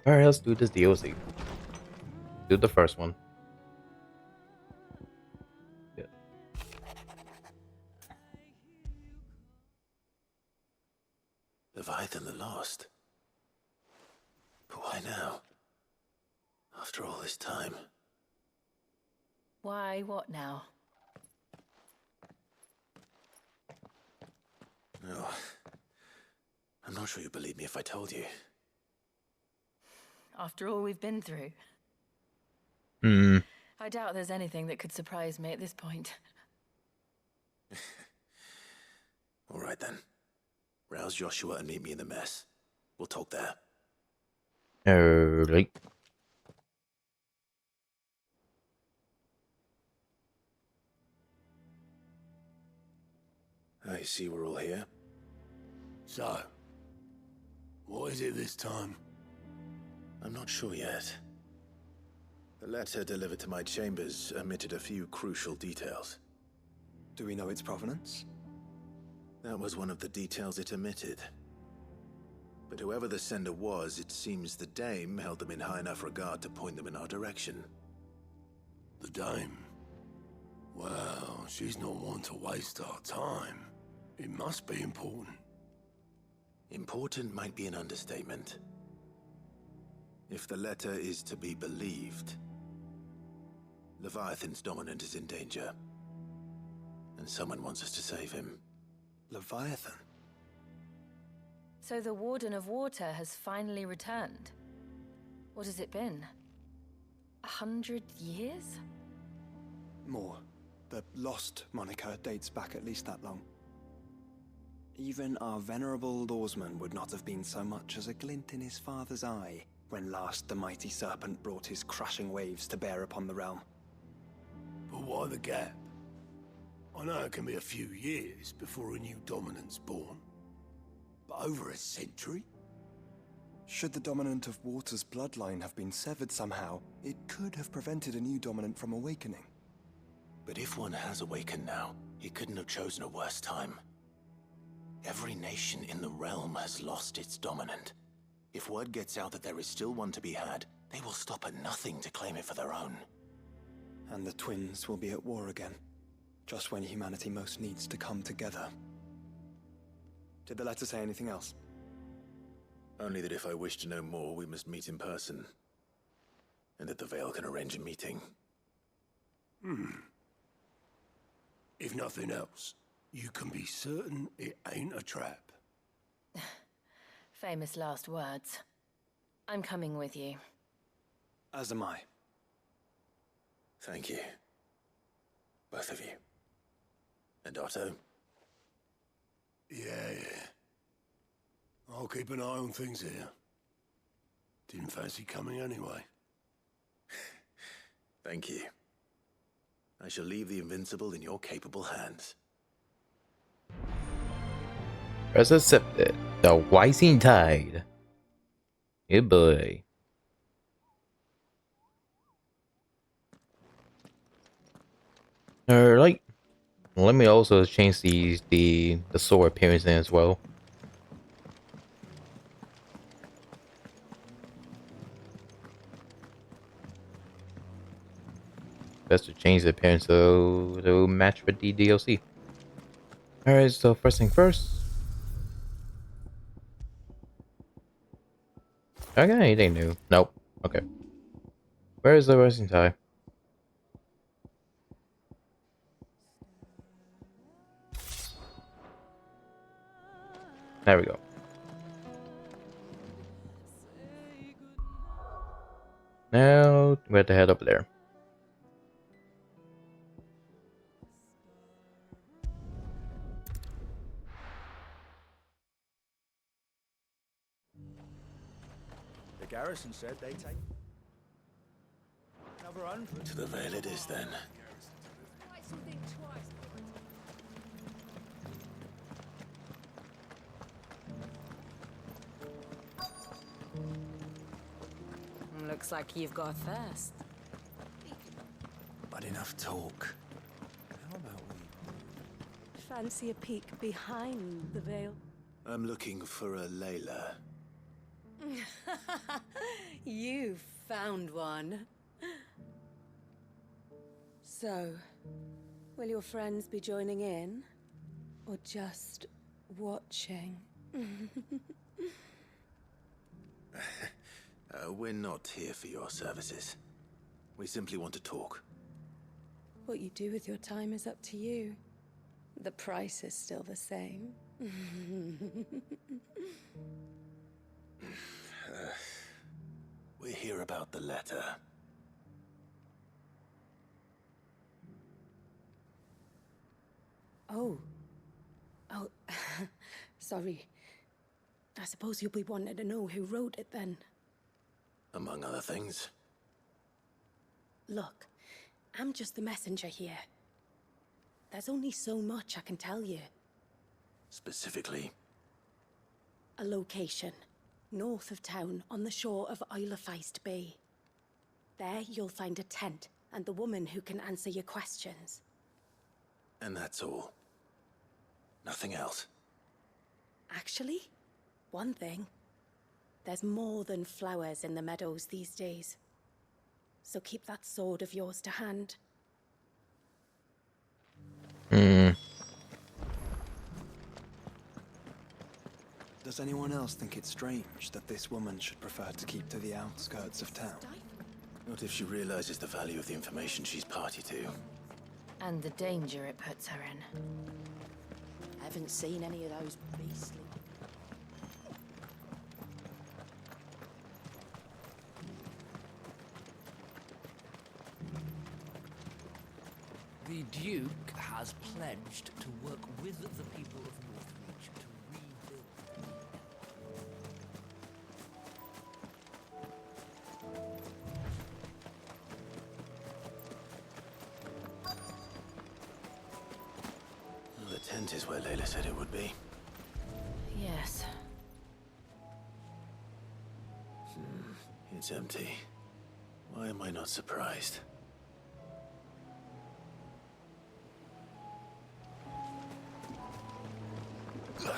Alright, let's do this DLC. Do the first one. Yeah. Leviathan the Lost. But why now? After all this time. Why, what now? No. I'm not sure you'd believe me if I told you. After all we've been through. Hmm. I doubt there's anything that could surprise me at this point. All right then. Rouse Joshua and meet me in the mess. We'll talk there. Alright. I see we're all here. So, what is it this time? I'm not sure yet. The letter delivered to my chambers omitted a few crucial details. Do we know its provenance? That was one of the details it omitted. But whoever the sender was, it seems the dame held them in high enough regard to point them in our direction. The dame? Well, she's not one to waste our time. It must be important. Important might be an understatement. If the letter is to be believed, Leviathan's dominant is in danger. And someone wants us to save him. Leviathan? So the Warden of Water has finally returned. What has it been? 100 years? More. The Lost moniker dates back at least that long. Even our venerable lawsman would not have been so much as a glint in his father's eye when last the mighty serpent brought his crushing waves to bear upon the realm. But why the gap? I know it can be a few years before a new dominant's born. But over a century? Should the dominant of Water's bloodline have been severed somehow, it could have prevented a new dominant from awakening. But if one has awakened now, he couldn't have chosen a worse time. Every nation in the realm has lost its dominant. If word gets out that there is still one to be had, they will stop at nothing to claim it for their own. And the twins will be at war again, just when humanity most needs to come together. Did the letter say anything else? Only that if I wish to know more, we must meet in person. And that the Veil can arrange a meeting. If nothing else, you can be certain it ain't a trap. Famous last words. I'm coming with you. As am I. Thank you. Both of you. And Otto? Yeah. I'll keep an eye on things here. Didn't fancy coming anyway. Thank you. I shall leave the Invincible in your capable hands. As accepted. The Rising Tide. Yeah, boy. Alright. Let me also change the sword appearance in as well. Best to change the appearance to match with the DLC. Alright, so first thing first. Okay, anything new? Nope. Okay. Where is the Rising Tide? There we go. Now we have to head up there. The garrison said they take another 100. To the Veil it is then. Looks like you've got a thirst. But enough talk. How about we... Fancy a peek behind the veil? I'm looking for a Layla. You found one. So, will your friends be joining in? Or just watching? We're not here for your services. We simply want to talk. What you do with your time is up to you. The price is still the same. We're here about the letter. Oh. Oh, sorry. I suppose you'll be wanting to know who wrote it then. Among other things. Look, I'm just the messenger here. There's only so much I can tell you. Specifically, A location, north of town, on the shore of Isle of Feist Bay. There you'll find a tent and the woman who can answer your questions. and that's all. Nothing else. Actually, one thing. There's more than flowers in the meadows these days. So keep that sword of yours to hand. Does anyone else think it's strange that this woman should prefer to keep to the outskirts of town? Not if she realizes the value of the information she's party to. And the danger it puts her in. Haven't seen any of those beastly... The Duke has pledged to work with the people of Northreach to rebuild. Well, the tent is where Layla said it would be. Yes. It's empty. Why am I not surprised? A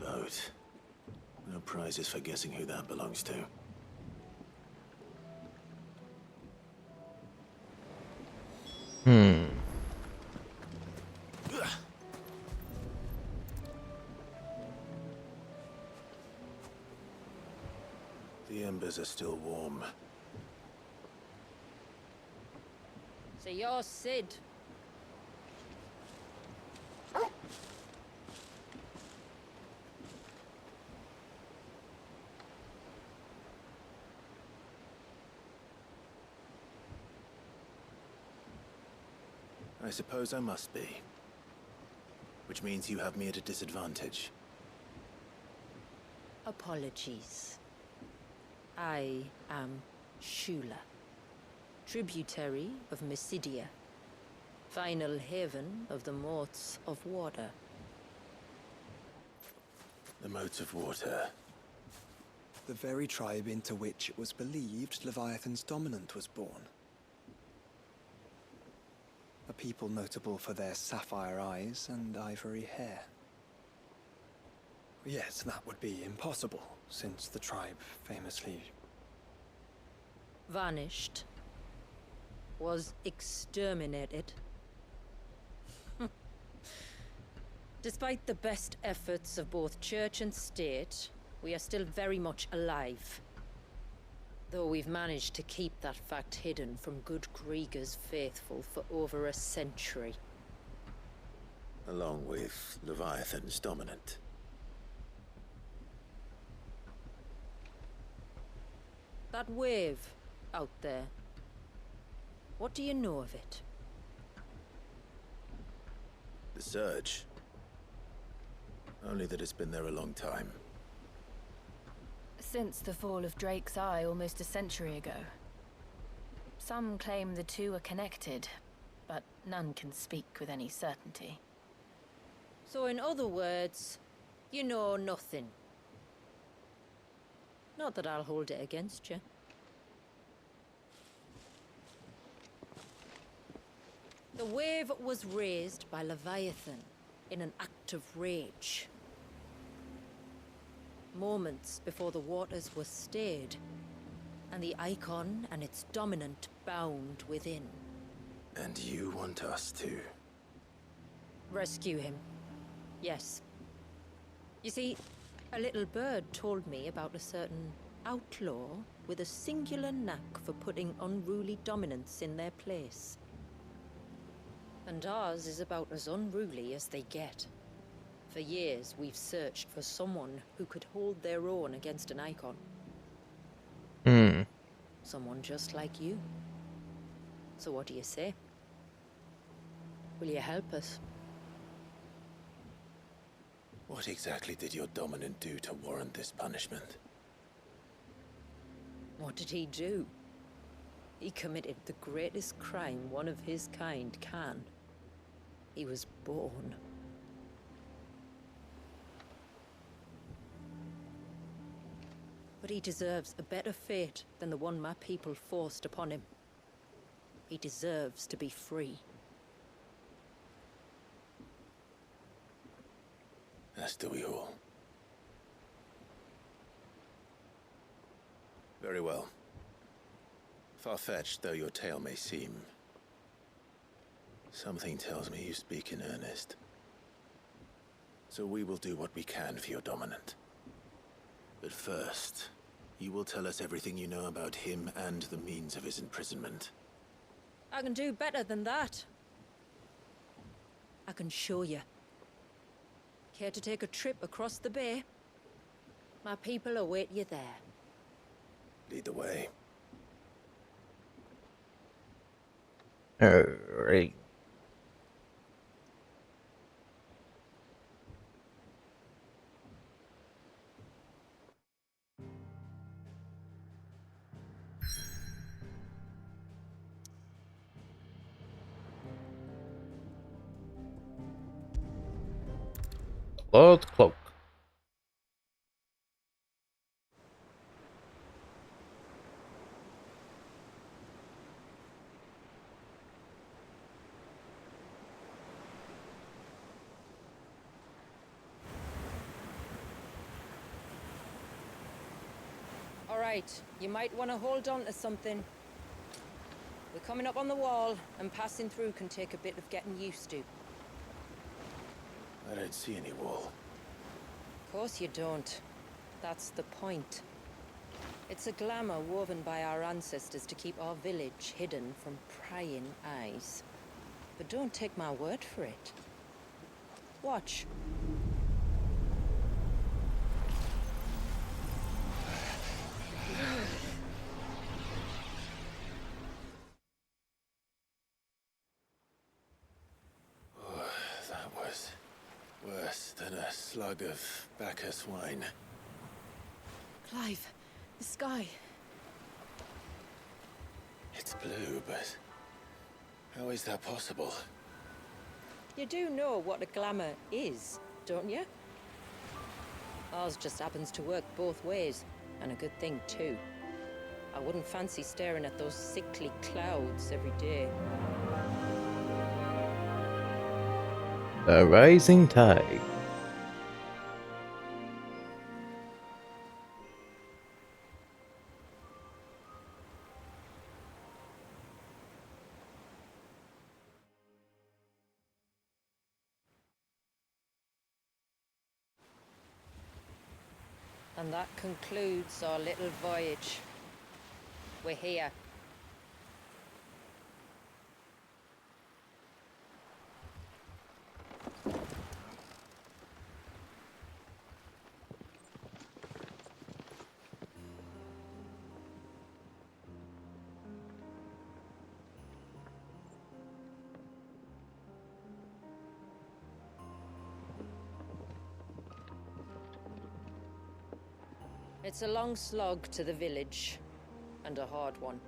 boat. No prizes for guessing who that belongs to. The embers are still warm. So you're Sid. I suppose I must be. Which means you have me at a disadvantage. Apologies. I am Shula, tributary of Mysidia, final haven of the Moats of Water. The moats of water. The very tribe into which it was believed Leviathan's dominant was born. A people notable for their sapphire eyes and ivory hair. Yes, that would be impossible, since the tribe famously... Vanished. Was exterminated. Despite the best efforts of both church and state, we are still very much alive. Though we've managed to keep that fact hidden from good Krieger's faithful for over a century. Along with Leviathan's dominant. That wave out there. What do you know of it? The surge. Only that it's been there a long time. Since the fall of Drake's Eye almost a century ago. Some claim the two are connected, but none can speak with any certainty. So in other words, you know nothing. Not that I'll hold it against you. The wave was raised by Leviathan in an act of rage. Moments before the waters were stayed, and the icon and its dominant bound within. And you want us to? Rescue him. Yes. You see, a little bird told me about a certain outlaw with a singular knack for putting unruly dominants in their place. And ours is about as unruly as they get. For years, we've searched for someone who could hold their own against an icon. Someone just like you. So what do you say? Will you help us? What exactly did your dominant do to warrant this punishment? What did he do? He committed the greatest crime one of his kind can. He was born. But he deserves a better fate than the one my people forced upon him. He deserves to be free. As do we all. Very well. Far-fetched though your tale may seem, something tells me you speak in earnest. So we will do what we can for your dominant. But first, you will tell us everything you know about him and the means of his imprisonment. I can do better than that. I can show you. Care to take a trip across the bay? My people await you there. Lead the way. Alright. Lord's Cloak. All right, you might want to hold on to something. We're coming up on the wall, and passing through can take a bit of getting used to. I don't see any wall. Of course you don't. That's the point. It's a glamour woven by our ancestors to keep our village hidden from prying eyes. But don't take my word for it. Watch. That was worse than a slug of Bacchus wine. Clive, the sky. It's blue, but how is that possible? You do know what a glamour is, don't you? Ours just happens to work both ways, and a good thing too. I wouldn't fancy staring at those sickly clouds every day. The Rising Tide. And that concludes our little voyage. We're here. It's a long slog to the village, and a hard one.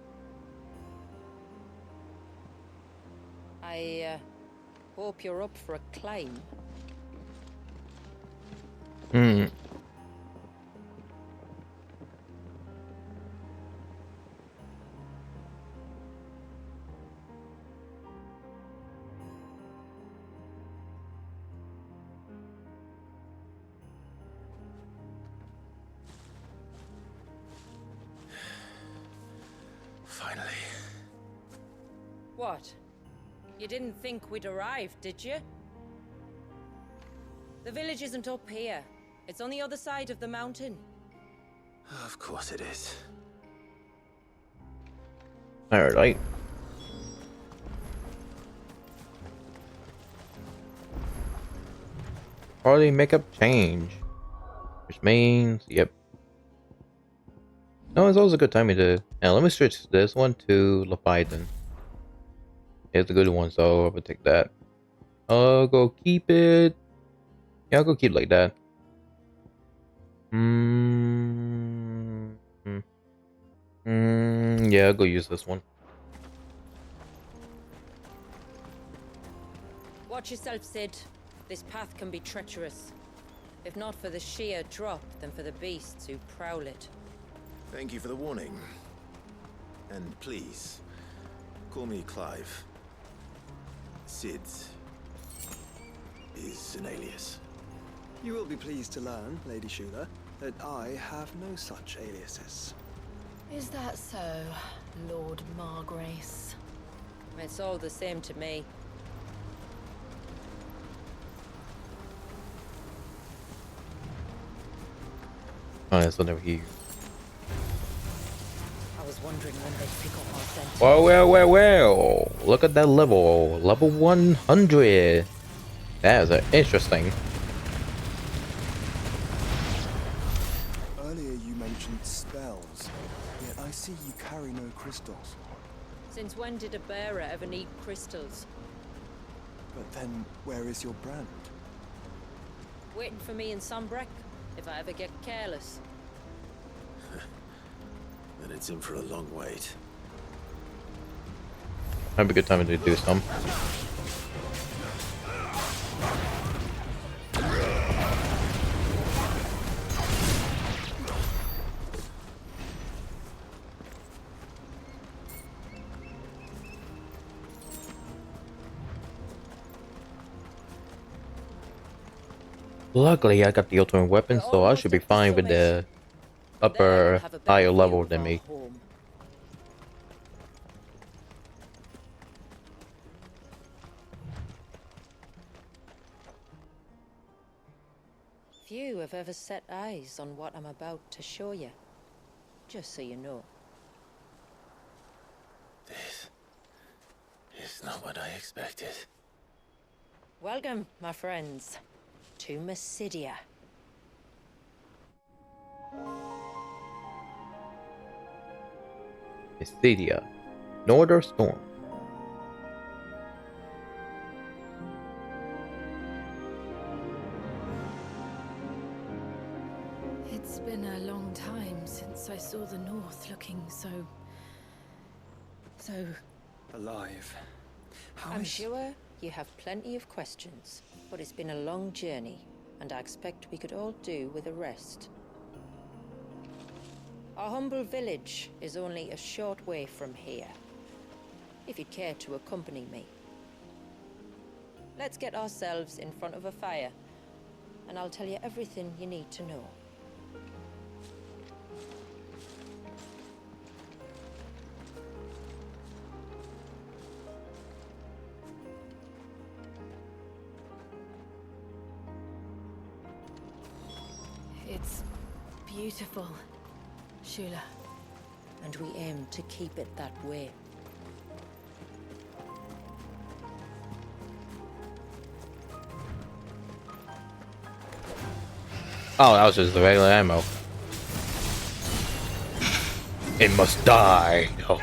I hope you're up for a climb. What? You didn't think we'd arrived, did you? The village isn't up here. It's on the other side of the mountain. Of course it is. Alright. Party makeup change. Which means, yep. No, it's always a good time to. Now, let me switch this one to Leviathan. It's a good one, so I will take that. I'll go keep it. Yeah, I'll go keep like that. Yeah, I'll go use this one. Watch yourself, Sid. This path can be treacherous. If not for the sheer drop, then for the beasts who prowl it. Thank you for the warning. And please, call me Clive. Sid is an alias. You will be pleased to learn, Lady Shula, that I have no such aliases. Is that so, Lord Margrace? It's all the same to me. Oh, that's never hear you. I was wondering when they'd pick up our scent. Well. Look at that level. Level 100. That is interesting. Earlier you mentioned spells, yet I see you carry no crystals. Since when did a bearer ever need crystals? But then, where is your brand? Waiting for me in Sombrek, if I ever get careless. Then it's in for a long wait. Might be a good time to do some. Luckily, I got the ultimate weapon, so I should be fine with the upper, higher level than me. Few have ever set eyes on what I'm about to show you. Just so you know. This is not what I expected. Welcome, my friends, to Mysidia. Mysidia. Northern Storm. It's been a long time since I saw the North looking so Alive. How I'm is- sure you have plenty of questions, but it's been a long journey, and I expect we could all do with a rest. Our humble village is only a short way from here, if you'd care to accompany me. Let's get ourselves in front of a fire, and I'll tell you everything you need to know. It's beautiful, Shula. And we aim to keep it that way. Oh, that was just the regular ammo. It must die. Oh.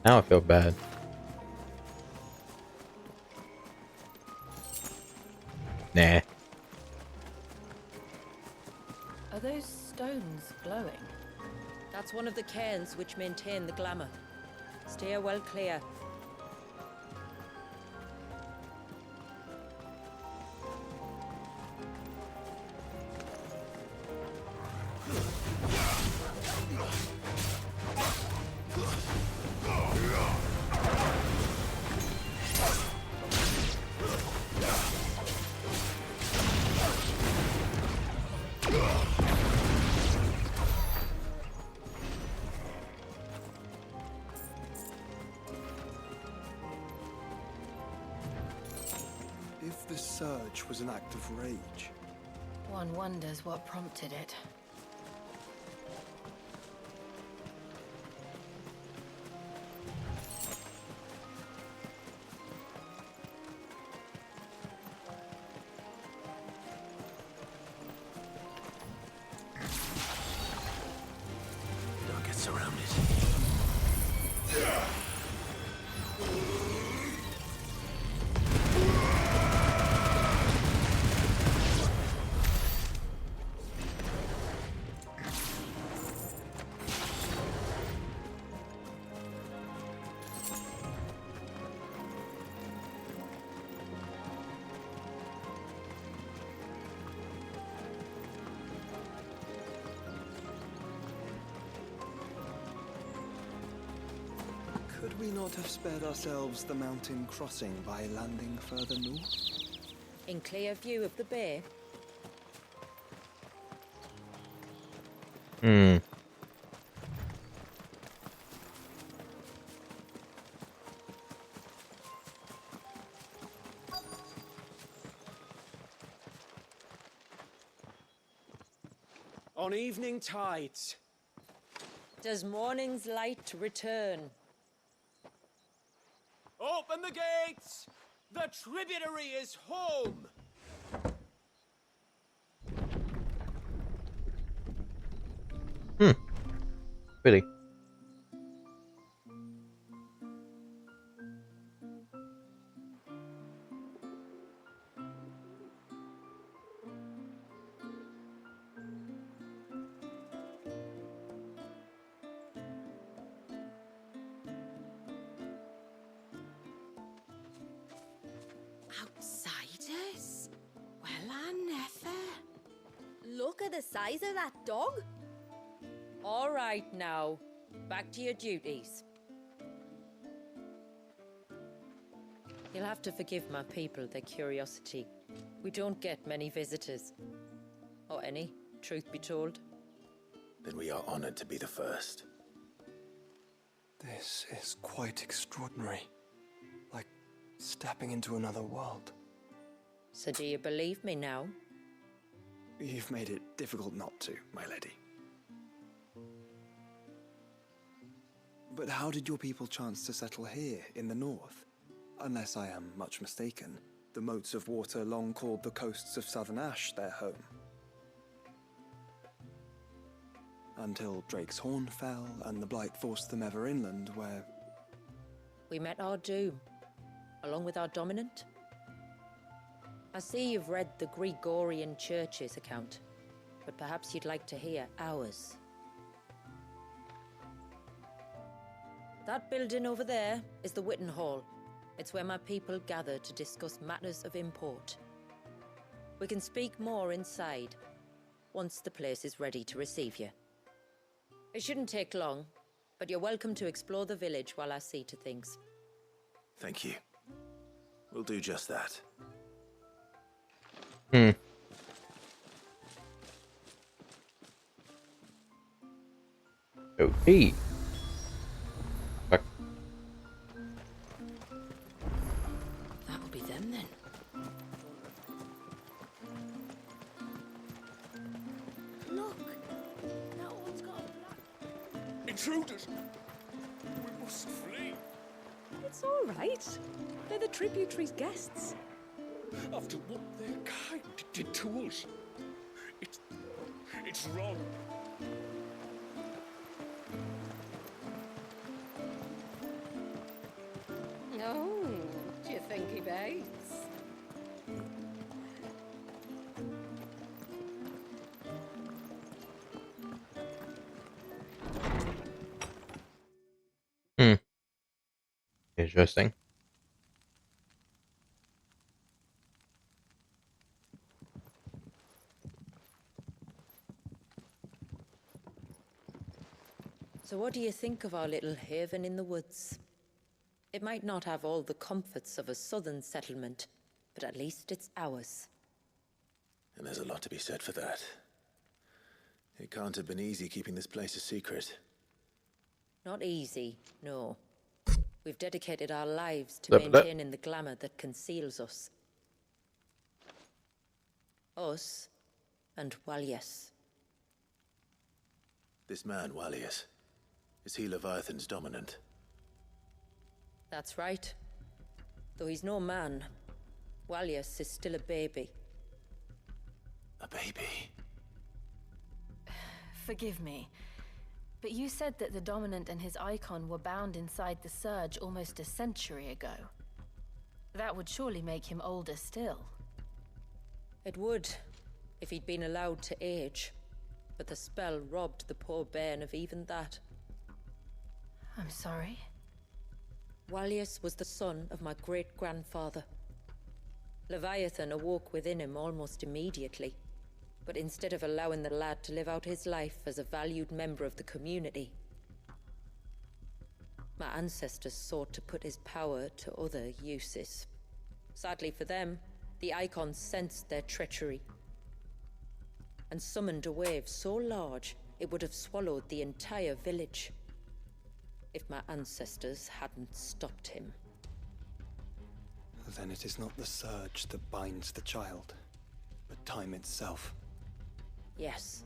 Now I feel bad. Nah. Are those stones glowing? That's one of the cairns which maintain the glamour. Steer well clear. surge was an act of rage. One wonders what prompted it. Don't get surrounded. Could we not have spared ourselves the mountain crossing by landing further north? In clear view of the bay. Hmm. On evening tides. Does morning's light return? Open the gates! The tributary is home! Really? Outsiders? Well, I never. Look at the size of that dog. All right now, back to your duties. You'll have to forgive my people their curiosity. We don't get many visitors. Or any, truth be told. Then we are honored to be the first. This is quite extraordinary. Like stepping into another world. So do you believe me now? You've made it difficult not to, my lady. But how did your people chance to settle here in the north? Unless I am much mistaken, the moats of water long called the coasts of Southern Ash their home. Until Drake's Horn fell and the Blight forced them ever inland, where... We met our doom, along with our dominant. I see you've read the Gregorian Church's account, but perhaps you'd like to hear ours. That building over there is the Witten Hall. It's where my people gather to discuss matters of import. We can speak more inside, once the place is ready to receive you. It shouldn't take long, but you're welcome to explore the village while I see to things. Thank you. We'll do just that. Okay. Fuck. That'll be them then. Look, that one's got a black. Intruders! We must flee. It's all right. They're the tributary's guests. After what their kind did to us. It's wrong. Oh, do you think he bites? Interesting. So what do you think of our little haven in the woods? It might not have all the comforts of a southern settlement, but at least it's ours. And there's a lot to be said for that. It can't have been easy keeping this place a secret. Not easy, no. We've dedicated our lives to But- maintaining the glamour that conceals us. Us and Walyas. This man, Wallius, is he Leviathan's dominant? That's right. Though he's no man, Walyas is still a baby. A baby? Forgive me, but you said that the Dominant and his icon were bound inside the Surge almost a century ago. That would surely make him older still. It would, if he'd been allowed to age. But the spell robbed the poor bairn of even that. I'm sorry? Walyas was the son of my great-grandfather. Leviathan awoke within him almost immediately. But instead of allowing the lad to live out his life as a valued member of the community, my ancestors sought to put his power to other uses. Sadly for them, the icons sensed their treachery and summoned a wave so large it would have swallowed the entire village if my ancestors hadn't stopped him. Then it is not the surge that binds the child, but time itself. Yes.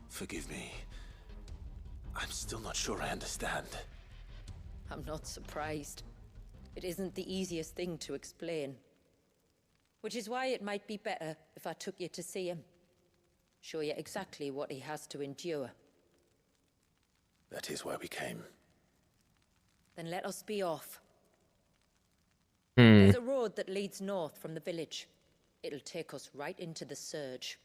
Forgive me. I'm still not sure I understand. I'm not surprised. It isn't the easiest thing to explain. Which is why it might be better if I took you to see him. Show you exactly what he has to endure. That is why we came. Then let us be off. There's a road that leads north from the village. It'll take us right into the Surge.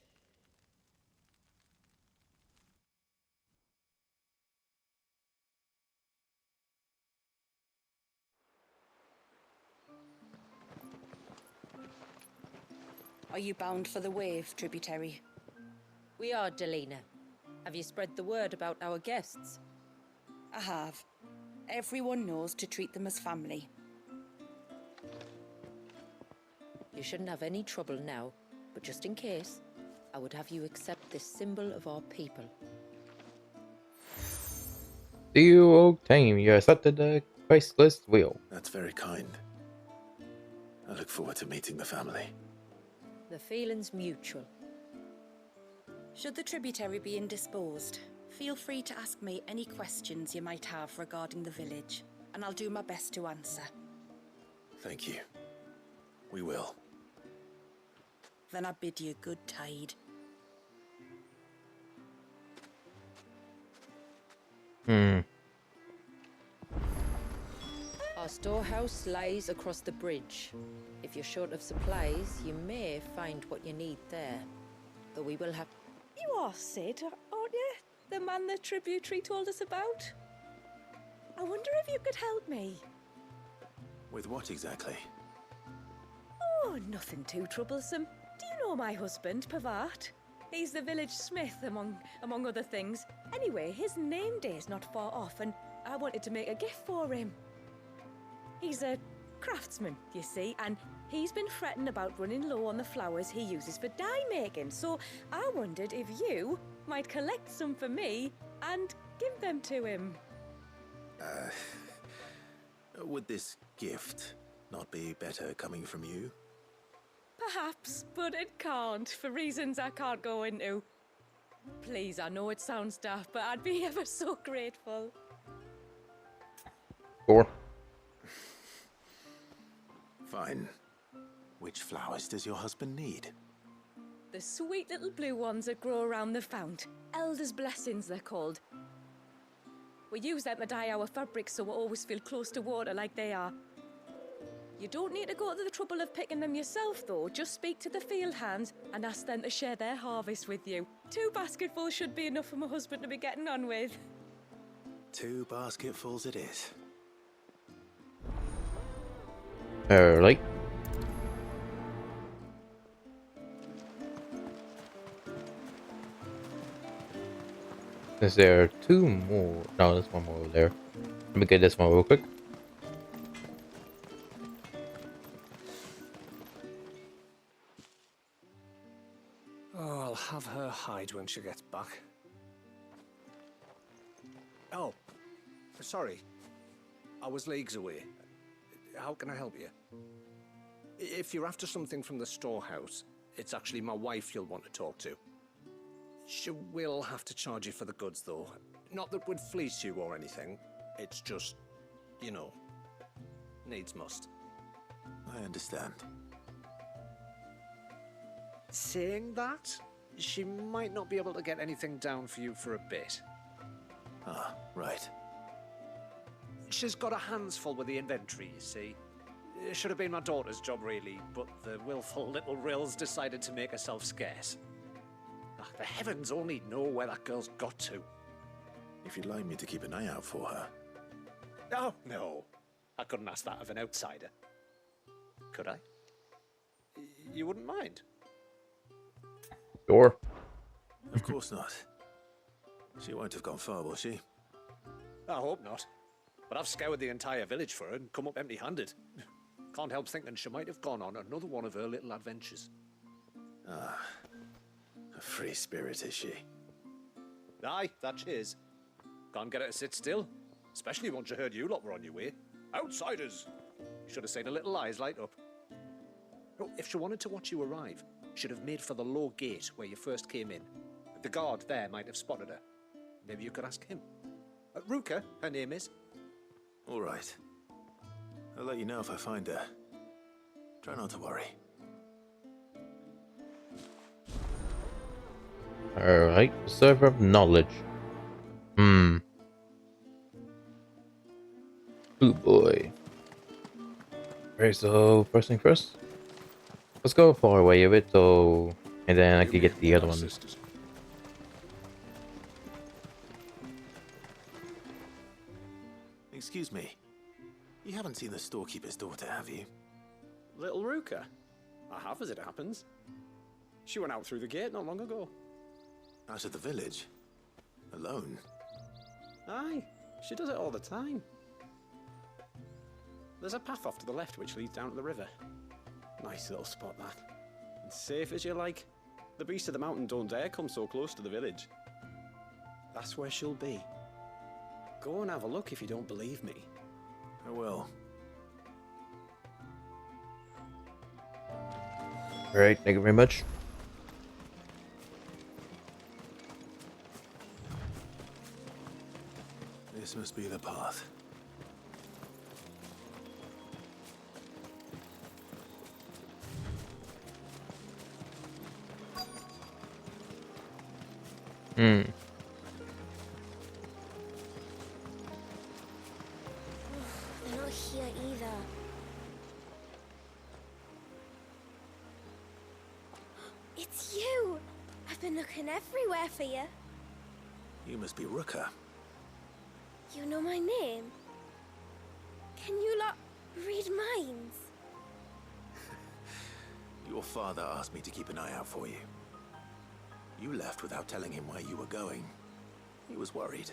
Are you bound for the Wave, tributary? We are, Delina. Have you spread the word about our guests? I have. Everyone knows to treat them as family. You shouldn't have any trouble now, but just in case, I would have you accept this symbol of our people. Do you obtain? You accepted the Christless will. That's very kind. I look forward to meeting the family. The feeling's mutual. Should the tributary be indisposed, feel free to ask me any questions you might have regarding the village, and I'll do my best to answer. Thank you. We will. Then I bid you good tide. Our storehouse lies across the bridge. If you're short of supplies, you may find what you need there. Though we will have... You are Sid, aren't you? The man the tributary told us about? I wonder if you could help me. With what exactly? Oh, nothing too troublesome. Do you know my husband, Pavat? He's the village smith, among other things. Anyway, his name day's not far off, and I wanted to make a gift for him. He's a craftsman, you see, and he's been fretting about running low on the flowers he uses for dye making, so I wondered if you might collect some for me and give them to him. Would this gift not be better coming from you? Perhaps, but it can't, for reasons I can't go into. Please, I know it sounds daft, but I'd be ever so grateful. Sure. Fine. Which flowers does your husband need? The sweet little blue ones that grow around the fount. Elder's blessings, they're called. We use them to dye our fabrics so we always feel close to water like they are. You don't need to go to the trouble of picking them yourself, though. Just speak to the field hands and ask them to share their harvest with you. 2 basketfuls should be enough for my husband to be getting on with. 2 basketfuls it is. Alright. Is there 2 more? No, there's 1 more over there. Let me get this one real quick. Oh, I'll have her hide when she gets back. Oh, sorry. I was leagues away. How can I help you? If you're after something from the storehouse, it's actually my wife you'll want to talk to. She will have to charge you for the goods, though. Not that we'd fleece you or anything. It's just, you know, needs must. I understand. Saying that, she might not be able to get anything down for you for a bit. Ah, right. She's got her hands full with the inventory, you see. It should have been my daughter's job, really, but the willful little Rills decided to make herself scarce. The heavens only know where that girl's got to. If you'd like me to keep an eye out for her. Oh, no. I couldn't ask that of an outsider. Could I? You wouldn't mind? Sure. Of course not. She won't have gone far, will she? I hope not. But I've scoured the entire village for her and come up empty-handed. Can't help thinking she might have gone on another one of her little adventures. Ah, a free spirit, is she? Aye, that she is. Can't get her to sit still, especially once you heard you lot were on your way. Outsiders! Should have seen her little eyes light up. Oh, if she wanted to watch you arrive, she'd have made for the low gate where you first came in. The guard there might have spotted her. Maybe you could ask him. Ruka, her name is. All right. I'll let you know if I find her. Try not to worry. Alright, server of knowledge. Oh boy. Alright, so first thing first. Let's go far away of it, so and then I can get the other one. Excuse me. You haven't seen the storekeeper's daughter, have you? Little Ruka? I have, as it happens. She went out through the gate not long ago. Out of the village? Alone? Aye, she does it all the time. There's a path off to the left which leads down to the river. Nice little spot, that. And safe as you like. The beasts of the mountain don't dare come so close to the village. That's where she'll be. Go and have a look if you don't believe me. I will. Alright, thank you very much. This must be the path. Hmm. They're not here either. It's you! I've been looking everywhere for you. You must be Ruka. You know my name? Can you lot read minds? Your father asked me to keep an eye out for you. You left without telling him where you were going. He was worried.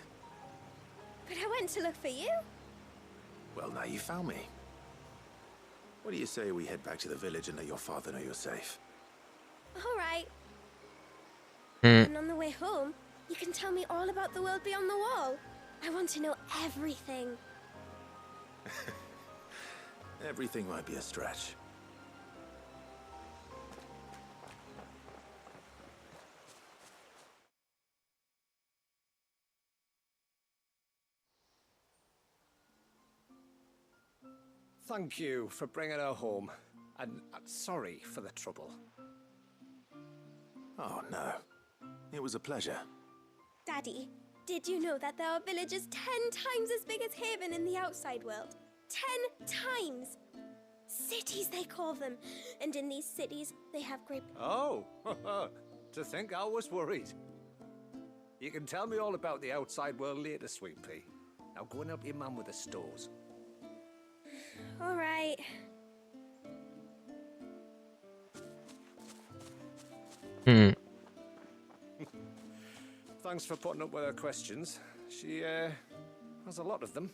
But I went to look for you. Well, now you found me. What do you say we head back to the village and let your father know you're safe? All right. And on the way home, you can tell me all about the world beyond the wall. I want to know everything. Everything might be a stretch. Thank you for bringing her home. And sorry for the trouble. Oh, no. It was a pleasure. Daddy, did you know that there are villages 10 times as big as Haven in the outside world? 10 times! Cities, they call them. And in these cities, they have great... Oh, to think I was worried. You can tell me all about the outside world later, Sweet Pea. Now go and help your mum with the stores. All right. Thanks for putting up with her questions. She, has a lot of them.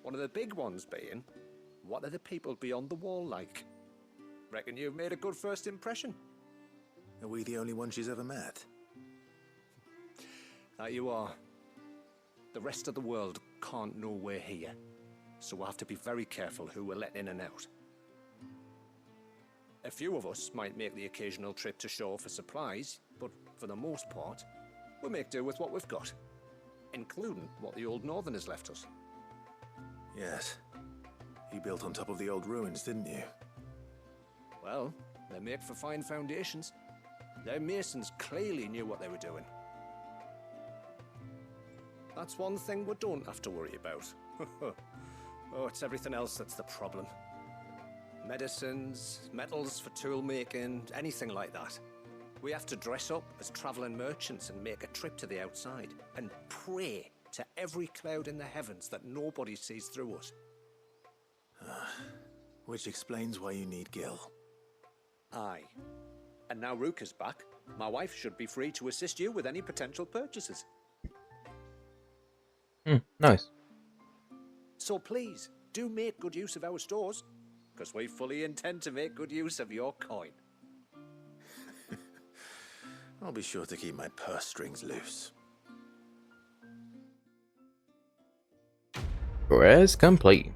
One of the big ones being, what are the people beyond the wall like? Reckon you've made a good first impression. Are we the only ones she's ever met? That you are. The rest of the world can't know we're here, so we'll have to be very careful who we're letting in and out. A few of us might make the occasional trip to shore for supplies, but for the most part, we make do with what we've got, including what the old Northerners left us. Yes. You built on top of the old ruins, didn't you? Well, they make for fine foundations. Their masons clearly knew what they were doing. That's one thing we don't have to worry about. Oh, it's everything else that's the problem. Medicines, metals for tool making, anything like that. We have to dress up as traveling merchants and make a trip to the outside and pray to every cloud in the heavens that nobody sees through us. Which explains why you need Gil. Aye. And now Rook is back, my wife should be free to assist you with any potential purchases. Nice. So please, do make good use of our stores, because we fully intend to make good use of your coin. I'll be sure to keep my purse strings loose. Quest complete.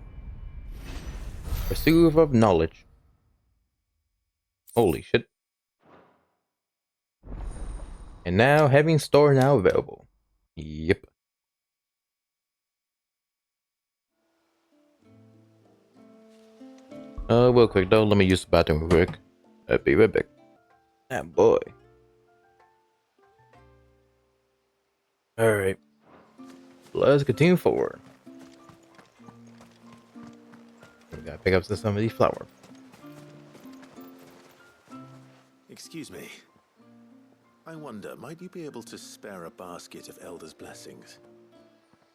Pursuit of knowledge. Holy shit. And now having store now available. Yep. Real quick though, let me use the bathroom real quick. I'll be right back. Ah, boy. Alright. Let's continue forward. We gotta pick up some of these flowers. Excuse me. I wonder, might you be able to spare a basket of Elder's blessings?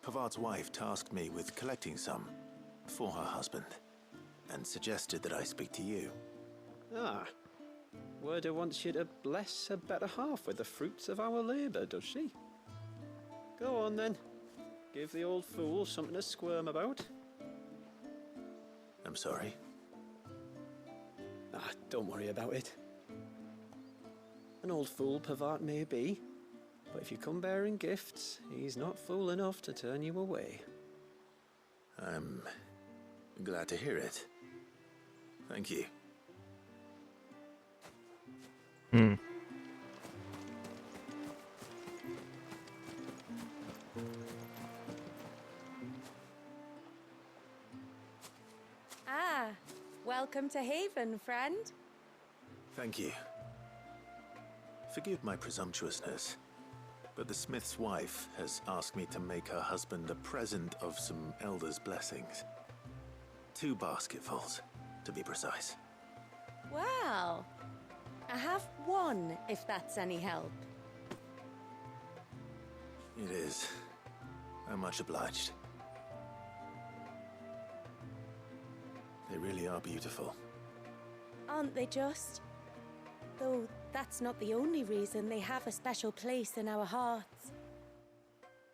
Pavard's wife tasked me with collecting some for her husband, and suggested that I speak to you. Ah. Werda wants you to bless her better half with the fruits of our labour, does she? Go on then. Give the old fool something to squirm about. I'm sorry. Ah, don't worry about it. An old fool Pavard may be, but if you come bearing gifts, he's not fool enough to turn you away. I'm glad to hear it. Thank you. Ah, welcome to Haven, friend. Thank you. Forgive my presumptuousness, but the smith's wife has asked me to make her husband a present of some Elder's blessings. 2 basketfuls, to be precise. Well, I have one, if that's any help. It is. I'm much obliged. They really are beautiful. Aren't they just? Though that's not the only reason they have a special place in our hearts.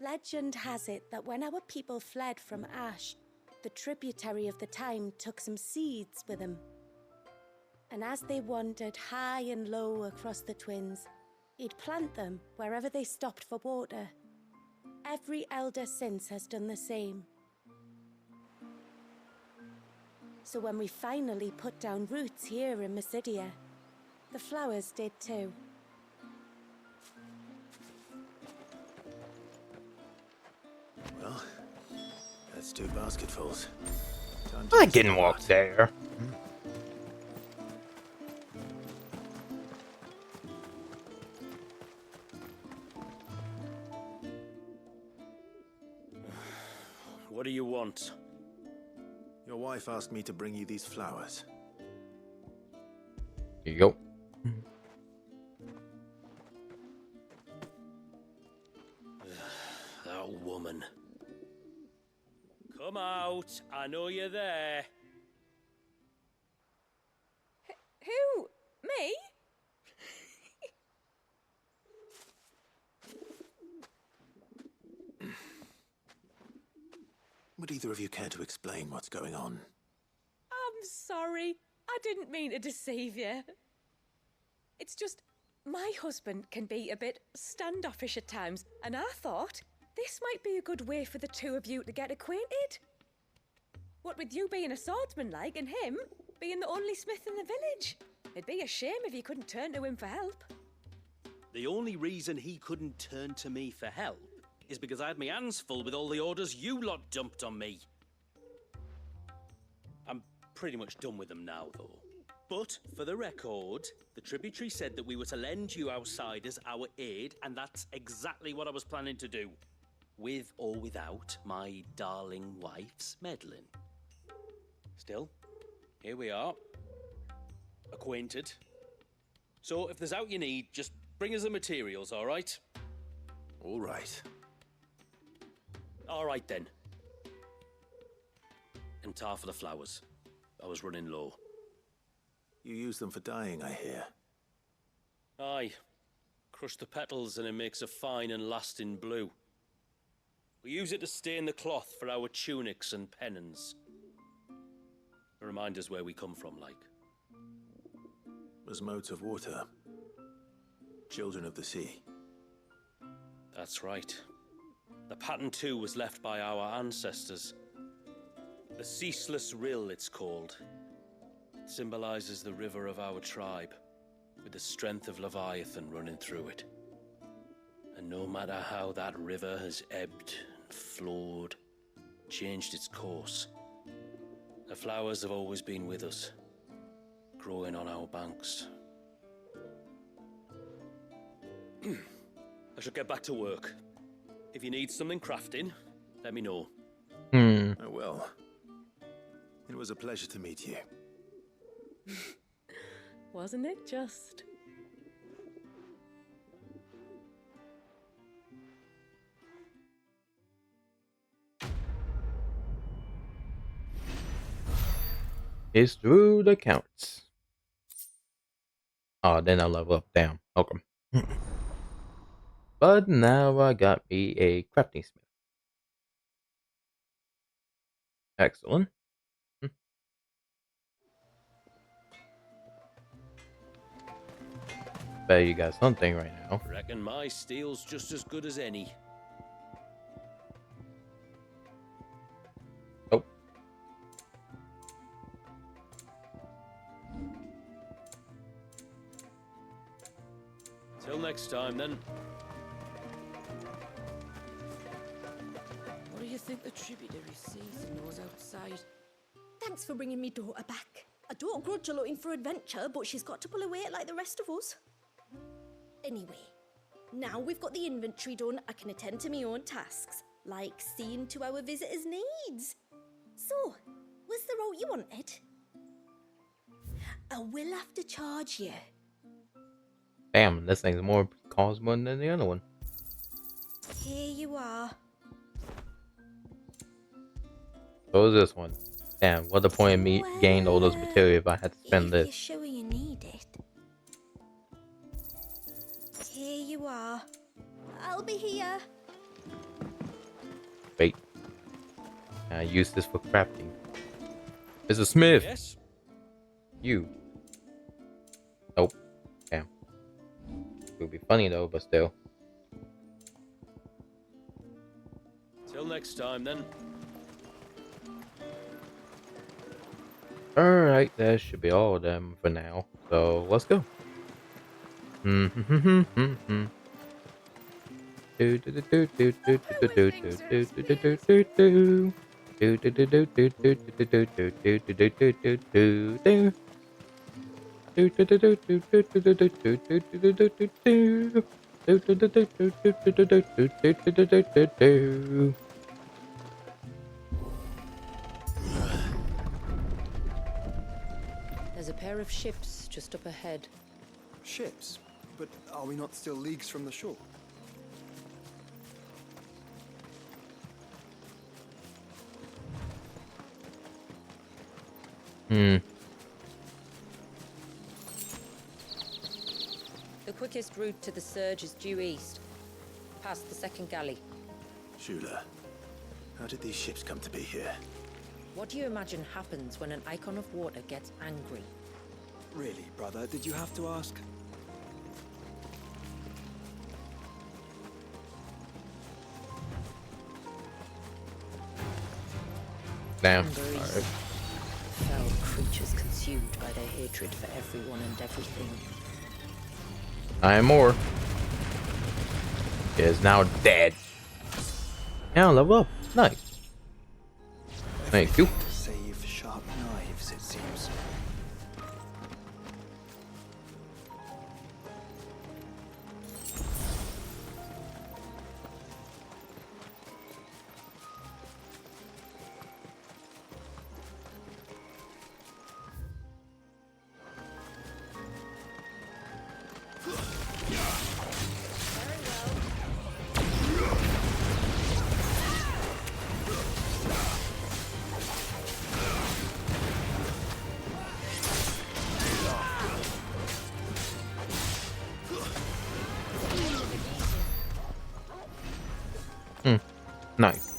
Legend has it that when our people fled from Ash, the tributary of the time took some seeds with them. And as they wandered high and low across the Twins, he'd plant them wherever they stopped for water. Every elder since has done the same. So when we finally put down roots here in Mysidia, the flowers did too. Well, that's 2 basketfuls. I can walk there. What do you want? Your wife asked me to bring you these flowers. Here you go. That woman. Come out. I know you're there. Who? Me? Would either of you care to explain what's going on? I'm sorry. I didn't mean to deceive you. It's just, my husband can be a bit standoffish at times, and I thought this might be a good way for the 2 of you to get acquainted. What with you being a swordsman like, and him being the only smith in the village. It'd be a shame if you couldn't turn to him for help. The only reason he couldn't turn to me for help is because I had my hands full with all the orders you lot dumped on me. I'm pretty much done with them now, though. But, for the record, the tributary said that we were to lend you outsiders our aid, and that's exactly what I was planning to do. With or without my darling wife's meddling. Still, here we are. Acquainted. So, if there's out you need, just bring us the materials, all right? All right. All right, then. And tar for the flowers. I was running low. You use them for dyeing, I hear. Aye. Crush the petals and it makes a fine and lasting blue. We use it to stain the cloth for our tunics and pennons. Remind us where we come from, like. As modes of water. Children of the sea. That's right. The pattern too was left by our ancestors. The Ceaseless Rill, it's called. It symbolizes the river of our tribe, with the strength of Leviathan running through it. And no matter how that river has ebbed and flowed, changed its course, the flowers have always been with us, growing on our banks. I should get back to work. If you need something crafting, let me know. Oh, well. It was a pleasure to meet you. Wasn't it just? It's through the counts. Oh, then I level up. Damn. Okay. But now I got me a crafting smith. Excellent. Bet you got something right now. Reckon my steel's just as good as any. Oh. Till next time, then. What do you think the tributary sees and knows outside? Thanks for bringing me daughter back. I don't grudge her looking for adventure, but she's got to pull her weight like the rest of us. Anyway, now we've got the inventory done, I can attend to my own tasks, like seeing to our visitors' needs. So, was the route you wanted? I will have to charge you. Damn, this thing's more cost more than the other one. Here you are. So is this one. Damn, what the point of me gained all those material if I had to spend this? You're sure you need it? Here you are. I'll be here. Wait. Can I use this for crafting? Mr. Smith! Yes? You. Nope. Damn. It would be funny though, but still. Till next time, then. Alright, that should be all of them for now. So, let's go. There's a pair of ships just up ahead. Ships? But are we not still leagues from the shore? The quickest route to the surge is due east, past the second galley. Shula, how did these ships come to be here? What do you imagine happens when an icon of water gets angry? Really, brother, did you have to ask? Damn. Amber Alright. East. Fell creatures consume consumed by their hatred for everyone and everything. I am more. Is now dead. Now level up. Nice. Thank you. To save sharp knives, it seems. Nice.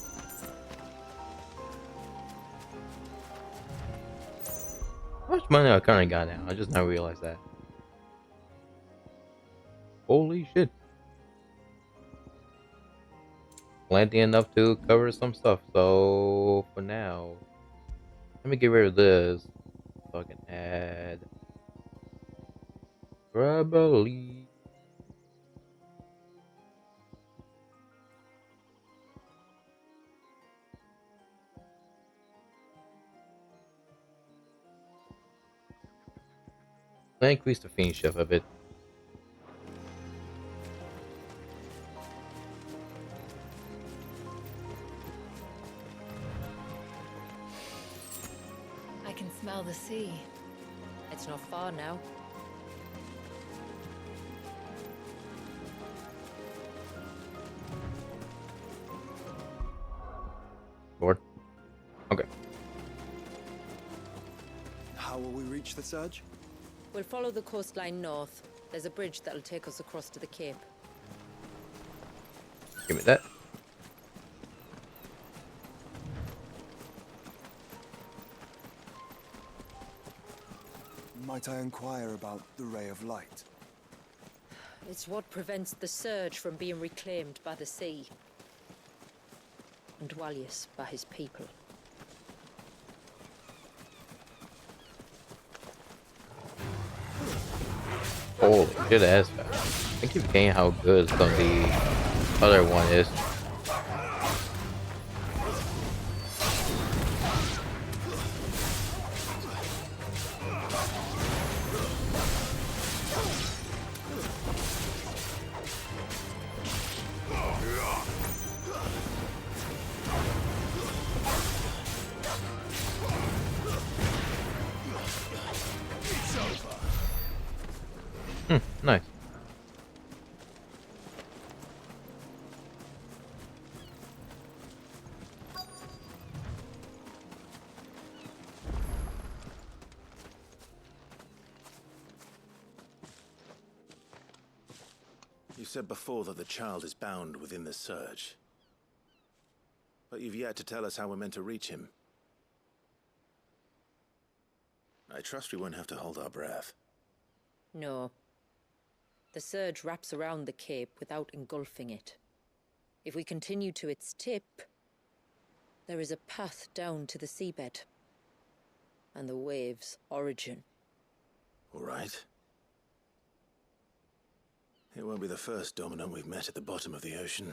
How much money I kind of got now? I just now realized that. Holy shit. Plenty enough to cover some stuff. So for now, let me get rid of this so I can add probably. Let's increase the fiend shift a bit. I can smell the sea. It's not far now. Lord. Okay. How will we reach the surge? We'll follow the coastline north. There's a bridge that'll take us across to the cape. Give me that. Might I inquire about the ray of light? It's what prevents the surge from being reclaimed by the sea. And Dwalius by his people. Holy shit, that's fast. I keep forgetting how good some of the other one is. Nice. You said before that the child is bound within the surge. But you've yet to tell us how we're meant to reach him. I trust we won't have to hold our breath. No. The surge wraps around the cape without engulfing it. If we continue to its tip, there is a path down to the seabed. And the wave's origin. All right. It won't be the first dominant we've met at the bottom of the ocean.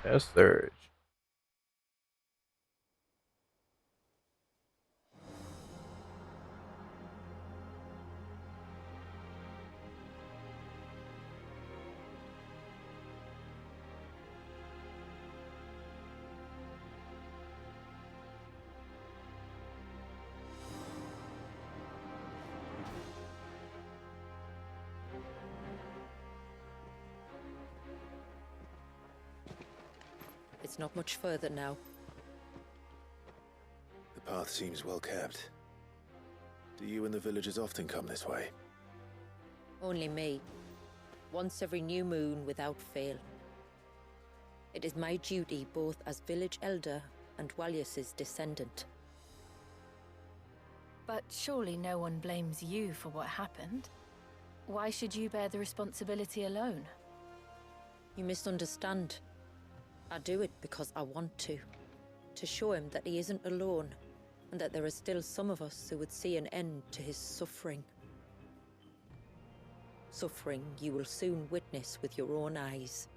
Yes, surge. It's not much further now. The path seems well kept. Do you and the villagers often come this way? Only me. Once every new moon without fail. It is my duty both as village elder and Walius's descendant. But surely no one blames you for what happened. Why should you bear the responsibility alone? You misunderstand. I do it because I want to. To show him that he isn't alone, and that there are still some of us who would see an end to his suffering. Suffering you will soon witness with your own eyes.